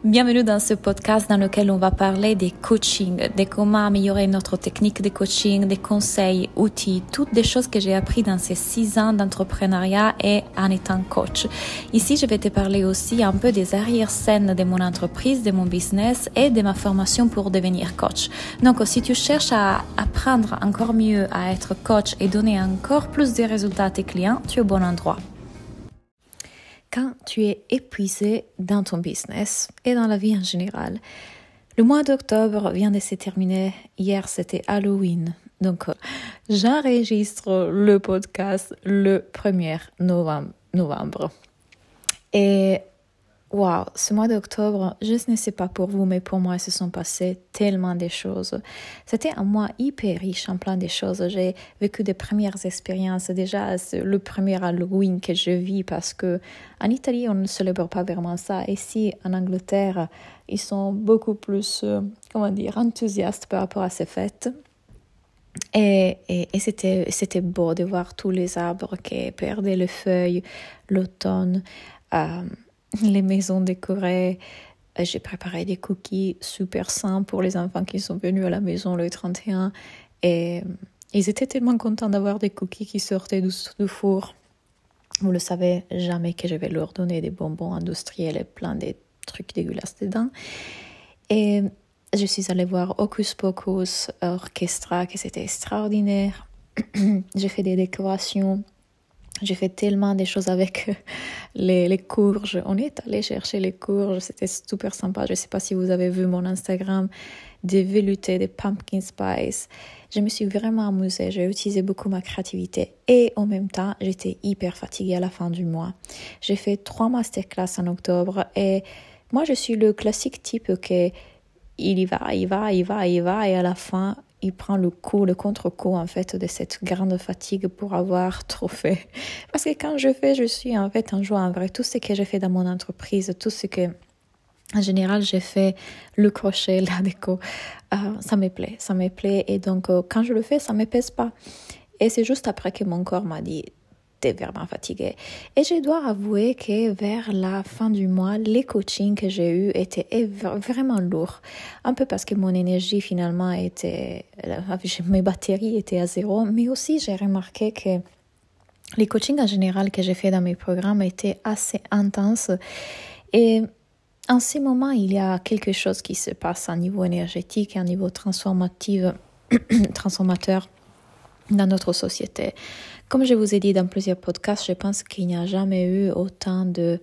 Bienvenue dans ce podcast dans lequel on va parler des coachings, de comment améliorer notre technique de coaching, des conseils, outils, toutes des choses que j'ai appris dans ces 6 ans d'entrepreneuriat et en étant coach. Ici, je vais te parler aussi un peu des arrière-scènes de mon entreprise, de mon business et de ma formation pour devenir coach. Donc, si tu cherches à apprendre encore mieux à être coach et donner encore plus de résultats à tes clients, tu es au bon endroit. Quand tu es épuisé dans ton business et dans la vie en général, le mois d'octobre vient de se terminer. Hier, c'était Halloween. Donc, j'enregistre le podcast le 1er novembre. Et wow, ce mois d'octobre, je ne sais pas pour vous, mais pour moi, il se sont passées tellement de choses. C'était un mois hyper riche en plein de choses. J'ai vécu des premières expériences. Déjà, c'est le premier Halloween que je vis parce que en Italie, on ne célèbre pas vraiment ça. Ici, en Angleterre, ils sont beaucoup plus, enthousiastes par rapport à ces fêtes. Et c'était beau de voir tous les arbres qui perdaient les feuilles, l'automne, les maisons décorées. J'ai préparé des cookies super simples pour les enfants qui sont venus à la maison le 31 et ils étaient tellement contents d'avoir des cookies qui sortaient du four. Vous le savez jamais que je vais leur donner des bonbons industriels et plein de trucs dégueulasses dedans. Et je suis allée voir Hocus Pocus Orchestra, que c'était extraordinaire. J'ai fait des décorations. J'ai fait tellement de choses avec les courges. On est allé chercher les courges. C'était super sympa. Je ne sais pas si vous avez vu mon Instagram, des veloutés, des pumpkin spice. Je me suis vraiment amusée. J'ai utilisé beaucoup ma créativité. Et en même temps, j'étais hyper fatiguée à la fin du mois. J'ai fait 3 masterclass en octobre. Et moi, je suis le classique type que il y va. Et à la fin, il prend le contre-coup en fait de cette grande fatigue pour avoir trop fait. Parce que quand je suis en fait en joie en vrai. Tout ce que j'ai fait dans mon entreprise, tout ce que en général j'ai fait, le crochet, la déco, ça me plaît. Et donc quand je le fais, ça me pèse pas. Et c'est juste après que mon corps m'a dit t'es vraiment fatiguée. Et je dois avouer que vers la fin du mois, les coachings que j'ai eus étaient vraiment lourds. Un peu parce que mon énergie finalement mes batteries étaient à 0, mais aussi j'ai remarqué que les coachings en général que j'ai fait dans mes programmes étaient assez intenses. Et en ces moments, il y a quelque chose qui se passe à niveau énergétique, à niveau transformateur dans notre société. Comme je vous ai dit dans plusieurs podcasts, je pense qu'il n'y a jamais eu autant de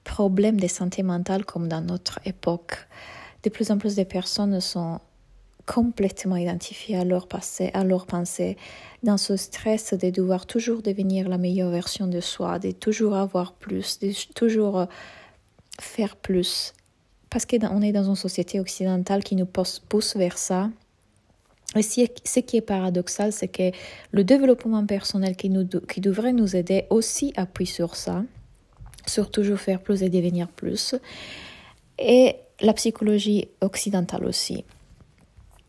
problèmes de santé mentale comme dans notre époque. De plus en plus de personnes sont complètement identifiées à leur passé, à leurs pensées, dans ce stress de devoir toujours devenir la meilleure version de soi, de toujours avoir plus, de toujours faire plus. Parce qu'on est dans une société occidentale qui nous pousse vers ça. Et ce qui est paradoxal, c'est que le développement personnel qui devrait nous aider aussi appuie sur ça, sur toujours faire plus et devenir plus, et la psychologie occidentale aussi.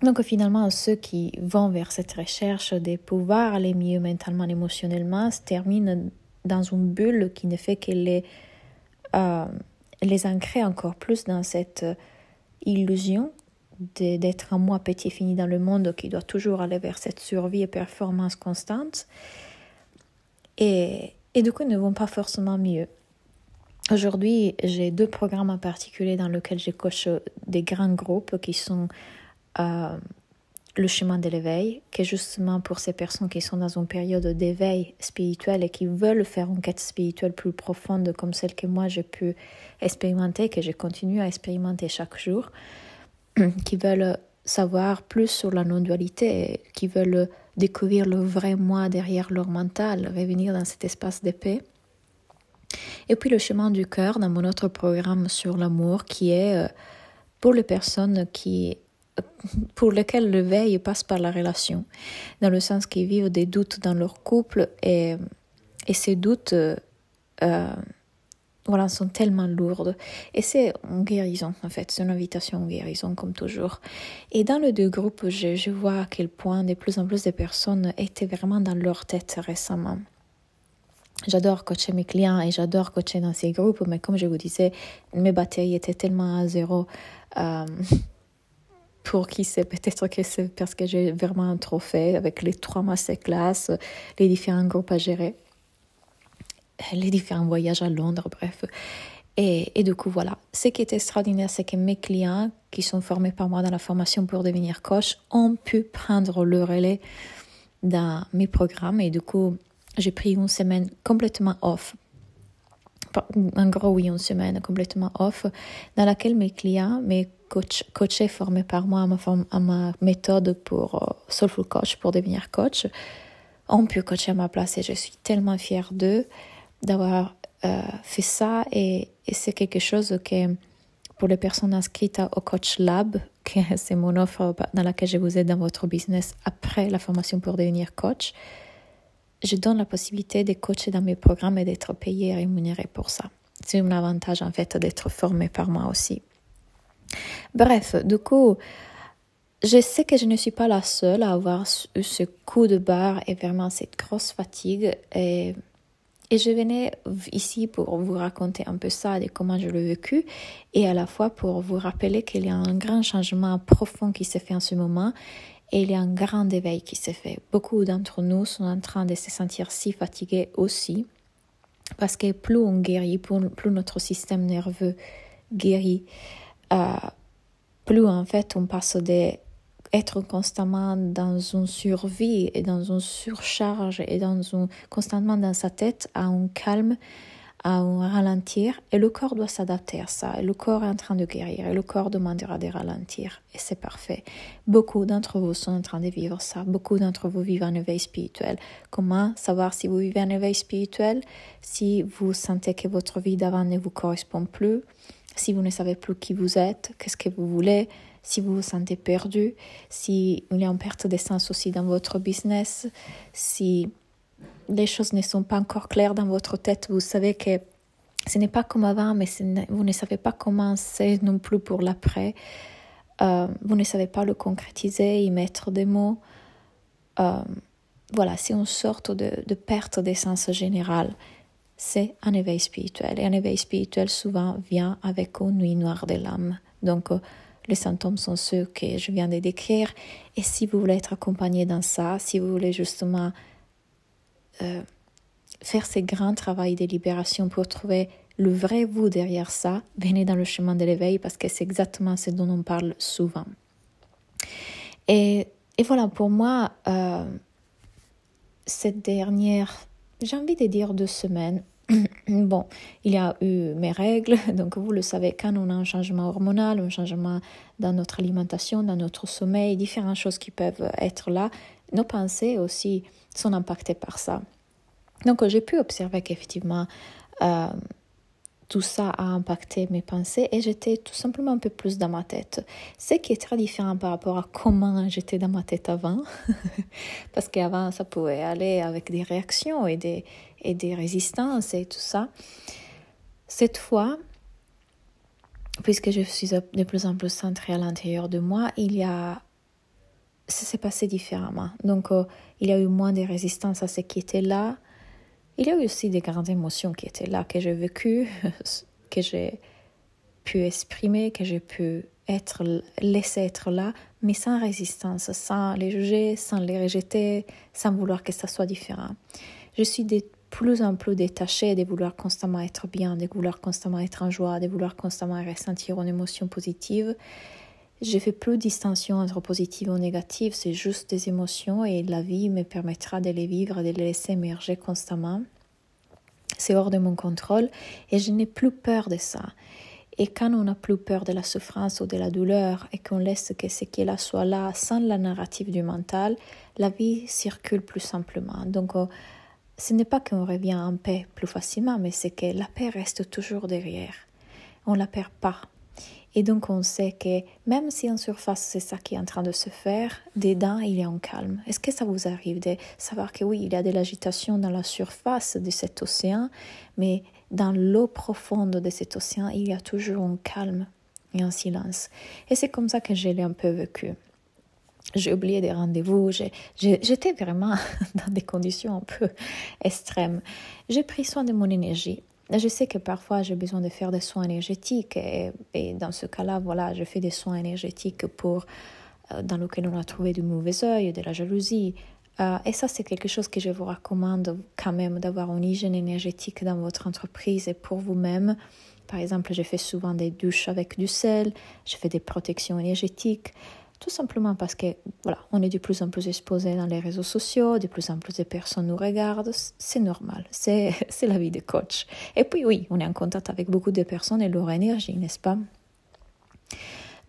Donc finalement, ceux qui vont vers cette recherche de pouvoir aller mieux mentalement, émotionnellement, se terminent dans une bulle qui ne fait que les ancrer encore plus dans cette illusion d'être un moi petit fini dans le monde qui doit toujours aller vers cette survie et performance constante et du coup ne vont pas forcément mieux. Aujourd'hui, j'ai 2 programmes en particulier dans lesquels je coach des grands groupes qui sont le chemin de l'éveil, qui est justement pour ces personnes qui sont dans une période d'éveil spirituel et qui veulent faire une quête spirituelle plus profonde comme celle que moi j'ai pu expérimenter, que je continue à expérimenter chaque jour, qui veulent savoir plus sur la non-dualité, qui veulent découvrir le vrai moi derrière leur mental, revenir dans cet espace de paix. Et puis le chemin du cœur dans mon autre programme sur l'amour qui est pour les personnes pour lesquelles l'éveil passe par la relation, dans le sens qu'ils vivent des doutes dans leur couple et ces doutes sont tellement lourdes. Et c'est une guérison, en fait. C'est une invitation à une guérison, comme toujours. Et dans les 2 groupes, je vois à quel point de plus en plus de personnes étaient vraiment dans leur tête récemment. J'adore coacher mes clients et j'adore coacher dans ces groupes, mais comme je vous disais, mes batteries étaient tellement à zéro. Pour qui c'est, peut-être que c'est parce que j'ai vraiment trop fait avec les 3 masterclass, les différents groupes à gérer, les différents voyages à Londres, bref. Et du coup, voilà. Ce qui est extraordinaire, c'est que mes clients qui sont formés par moi dans la formation pour devenir coach ont pu prendre le relais dans mes programmes. Et du coup, j'ai pris une semaine complètement off. En gros, oui, une semaine complètement off, dans laquelle mes clients, mes coachés formés par moi à ma méthode pour Soulful Coach, pour devenir coach, ont pu coacher à ma place. Et je suis tellement fière d'eux, d'avoir fait ça. Et c'est quelque chose que, pour les personnes inscrites au Coach Lab, que c'est mon offre dans laquelle je vous aide dans votre business après la formation pour devenir coach, je donne la possibilité de coacher dans mes programmes et d'être payée et rémunérée pour ça. C'est un avantage en fait d'être formée par moi aussi. Bref, du coup, je sais que je ne suis pas la seule à avoir eu ce coup de barre et vraiment cette grosse fatigue. Et je venais ici pour vous raconter un peu ça et comment je l'ai vécu, et à la fois pour vous rappeler qu'il y a un grand changement profond qui s'est fait en ce moment. Et il y a un grand éveil qui s'est fait. Beaucoup d'entre nous sont en train de se sentir si fatigués aussi, parce que plus on guérit, plus notre système nerveux guérit, plus en fait on passe d'être constamment dans une survie et dans une surcharge et constamment dans sa tête à un calme, à un ralentir, et le corps doit s'adapter à ça, et le corps est en train de guérir, et le corps demandera de ralentir, et c'est parfait. Beaucoup d'entre vous sont en train de vivre ça, beaucoup d'entre vous vivent un éveil spirituel. Comment savoir si vous vivez un éveil spirituel? Si vous sentez que votre vie d'avant ne vous correspond plus, si vous ne savez plus qui vous êtes, qu'est-ce que vous voulez, si vous vous sentez perdu, si il y a une perte de sens aussi dans votre business, si les choses ne sont pas encore claires dans votre tête, vous savez que ce n'est pas comme avant, mais vous ne savez pas comment c'est non plus pour l'après. Vous ne savez pas le concrétiser, y mettre des mots. Voilà, c'est une sorte de perte d'essence générale. C'est un éveil spirituel. Et un éveil spirituel souvent vient avec une nuit noire de l'âme. Donc, les symptômes sont ceux que je viens de décrire. Et si vous voulez être accompagné dans ça, si vous voulez justement faire ces grands travaux de libération pour trouver le vrai vous derrière ça, venez dans le chemin de l'éveil, parce que c'est exactement ce dont on parle souvent. Et voilà, pour moi, cette dernière, j'ai envie de dire 2 semaines, bon, il y a eu mes règles, donc vous le savez, quand on a un changement hormonal, un changement dans notre alimentation, dans notre sommeil, différentes choses qui peuvent être là, nos pensées aussi sont impactées par ça. Donc j'ai pu observer qu'effectivement tout ça a impacté mes pensées, et j'étais tout simplement un peu plus dans ma tête. Ce qui est très différent par rapport à comment j'étais dans ma tête avant, parce qu'avant ça pouvait aller avec des réactions et des résistances et tout ça. Cette fois, puisque je suis de plus en plus centrée à l'intérieur de moi, ça s'est passé différemment. Donc il y a eu moins de résistance à ce qui était là. Il y a eu aussi des grandes émotions qui étaient là, que j'ai vécues, que j'ai pu exprimer, que j'ai pu laisser être là, mais sans résistance, sans les juger, sans les rejeter, sans vouloir que ça soit différent. Je suis de plus en plus détachée de vouloir constamment être bien, de vouloir constamment être en joie, de vouloir constamment ressentir une émotion positive. Je fais plus de distinction entre positive ou négative, c'est juste des émotions, et la vie me permettra de les vivre, de les laisser émerger constamment. C'est hors de mon contrôle et je n'ai plus peur de ça. Et quand on n'a plus peur de la souffrance ou de la douleur, et qu'on laisse que ce qui est là soit là sans la narrative du mental, la vie circule plus simplement. Donc ce n'est pas qu'on revient en paix plus facilement, mais c'est que la paix reste toujours derrière. On ne la perd pas. Et donc on sait que même si en surface c'est ça qui est en train de se faire, dedans il y a un calme. Est-ce que ça vous arrive de savoir que oui, il y a de l'agitation dans la surface de cet océan, mais dans l'eau profonde de cet océan, il y a toujours un calme et un silence. Et c'est comme ça que je l'ai un peu vécu. J'ai oublié des rendez-vous, j'étais vraiment dans des conditions un peu extrêmes. J'ai pris soin de mon énergie. Je sais que parfois j'ai besoin de faire des soins énergétiques et dans ce cas-là, voilà, je fais des soins énergétiques dans lequel on a trouvé du mauvais œil, de la jalousie. Et ça, c'est quelque chose que je vous recommande quand même d'avoir une hygiène énergétique dans votre entreprise et pour vous-même. Par exemple, je fais souvent des douches avec du sel, je fais des protections énergétiques. Tout simplement parce que, voilà, on est de plus en plus exposé dans les réseaux sociaux, de plus en plus de personnes nous regardent, c'est normal, c'est la vie de coach. Et puis oui, on est en contact avec beaucoup de personnes et leur énergie, n'est-ce pas?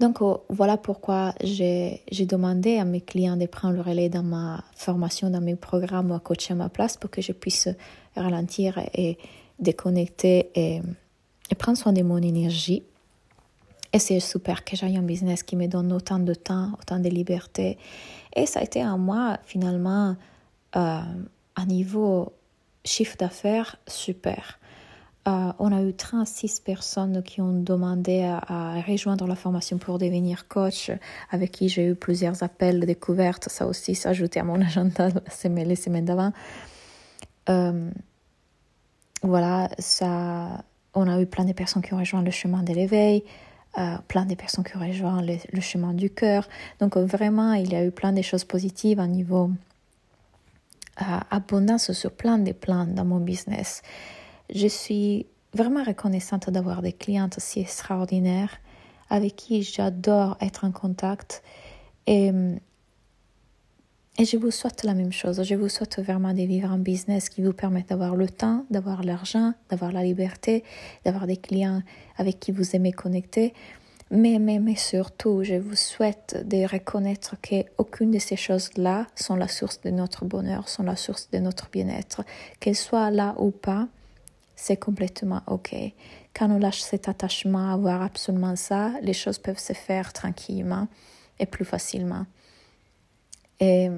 Donc voilà pourquoi j'ai demandé à mes clients de prendre le relais dans ma formation, dans mes programmes à coacher à ma place pour que je puisse ralentir et déconnecter et prendre soin de mon énergie. Et c'est super que j'aille un business qui me donne autant de temps, autant de liberté. Et ça a été à moi, finalement, à niveau chiffre d'affaires, super. On a eu 36 personnes qui ont demandé à rejoindre la formation pour devenir coach, avec qui j'ai eu plusieurs appels de découverte. Ça aussi s'est ajouté à mon agenda les semaines d'avant. Voilà, on a eu plein de personnes qui ont rejoint le chemin de l'éveil. Plein de personnes qui ont rejoint le chemin du cœur. Donc vraiment, il y a eu plein de choses positives à niveau abondance sur plein de plans dans mon business. Je suis vraiment reconnaissante d'avoir des clientes si extraordinaires avec qui j'adore être en contact et je vous souhaite la même chose. Je vous souhaite vraiment de vivre un business qui vous permette d'avoir le temps, d'avoir l'argent, d'avoir la liberté, d'avoir des clients avec qui vous aimez connecter. Mais surtout, je vous souhaite de reconnaître qu'aucune de ces choses-là sont la source de notre bonheur, sont la source de notre bien-être. Qu'elles soient là ou pas, c'est complètement OK. Quand on lâche cet attachement à avoir absolument ça, les choses peuvent se faire tranquillement et plus facilement. Et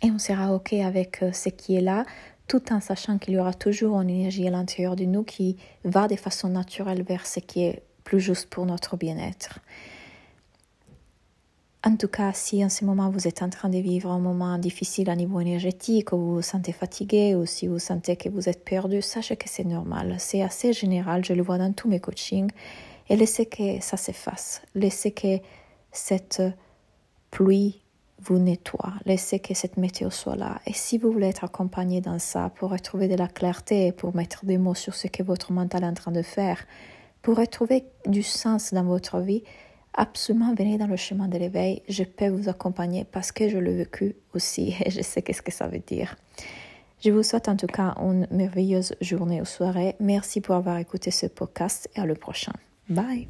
on sera OK avec ce qui est là, tout en sachant qu'il y aura toujours une énergie à l'intérieur de nous qui va de façon naturelle vers ce qui est plus juste pour notre bien-être. En tout cas, si en ce moment vous êtes en train de vivre un moment difficile à niveau énergétique, ou vous vous sentez fatigué, ou si vous sentez que vous êtes perdu, sachez que c'est normal. C'est assez général, je le vois dans tous mes coachings. Et laissez que ça s'efface. Laissez que cette pluie vous nettoie. Laissez que cette météo soit là. Et si vous voulez être accompagné dans ça, pour retrouver de la clarté, pour mettre des mots sur ce que votre mental est en train de faire, pour retrouver du sens dans votre vie, absolument venez dans le chemin de l'éveil. Je peux vous accompagner parce que je l'ai vécu aussi et je sais qu'est-ce que ça veut dire. Je vous souhaite en tout cas une merveilleuse journée ou soirée. Merci pour avoir écouté ce podcast et à le prochain. Bye!